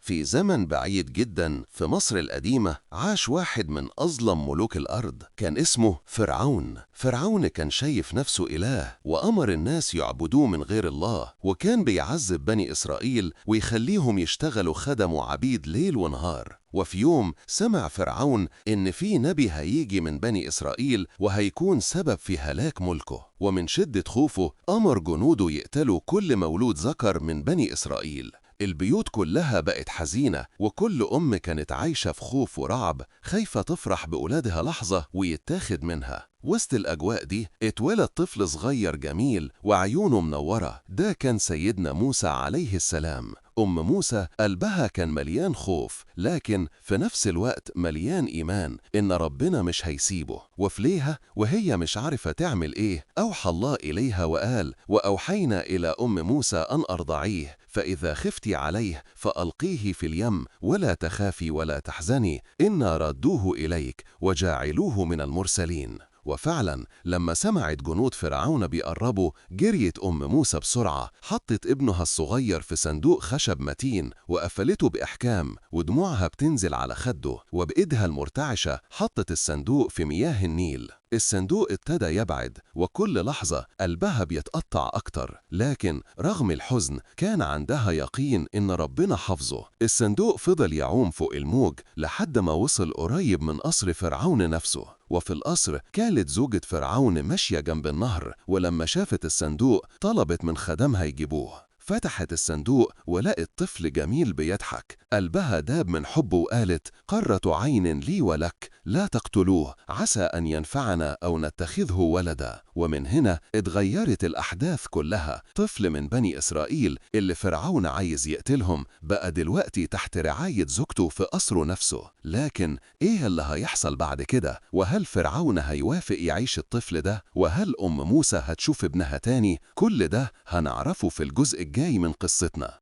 في زمن بعيد جدا في مصر القديمة عاش واحد من أظلم ملوك الأرض، كان اسمه فرعون. فرعون كان شايف نفسه إله وأمر الناس يعبدوه من غير الله، وكان بيعذب بني إسرائيل ويخليهم يشتغلوا خدم وعبيد ليل ونهار. وفي يوم سمع فرعون إن في نبي هيجي من بني إسرائيل وهيكون سبب في هلاك ملكه، ومن شدة خوفه أمر جنوده يقتلوا كل مولود ذكر من بني إسرائيل. البيوت كلها بقت حزينة، وكل أم كانت عايشة في خوف ورعب، خايفة تفرح بأولادها لحظة ويتاخد منها. وسط الأجواء دي اتولد طفل صغير جميل وعيونه منورة، ده كان سيدنا موسى عليه السلام. أم موسى قلبها كان مليان خوف، لكن في نفس الوقت مليان إيمان إن ربنا مش هيسيبه. وفي ليها وهي مش عارفة تعمل إيه، أوحى الله إليها وقال: وأوحينا إلى أم موسى أن أرضعيه، فإذا خفتي عليه فألقيه في اليم ولا تخافي ولا تحزني، إنا ردوه إليك وجاعلوه من المرسلين. وفعلا لما سمعت جنود فرعون بيقربوا، جريت أم موسى بسرعة، حطت ابنها الصغير في صندوق خشب متين وقفلته بإحكام، ودموعها بتنزل على خده، وبإيدها المرتعشة حطت الصندوق في مياه النيل. الصندوق ابتدى يبعد، وكل لحظة قلبها بيتقطع أكتر، لكن رغم الحزن كان عندها يقين إن ربنا حفظه. الصندوق فضل يعوم فوق الموج لحد ما وصل قريب من قصر فرعون نفسه. وفي القصر كانت زوجة فرعون ماشية جنب النهر، ولما شافت الصندوق طلبت من خدمها يجيبوه. فتحت الصندوق ولقت طفل جميل بيضحك، قلبها داب من حبه وقالت: قرة عين لي ولك، لا تقتلوه، عسى أن ينفعنا أو نتخذه ولدا. ومن هنا اتغيرت الأحداث كلها. طفل من بني إسرائيل اللي فرعون عايز يقتلهم بقى دلوقتي تحت رعاية زوجته في قصره نفسه. لكن إيه اللي هيحصل بعد كده؟ وهل فرعون هيوافق يعيش الطفل ده؟ وهل أم موسى هتشوف ابنها تاني؟ كل ده هنعرفه في الجزء الجاي من قصتنا.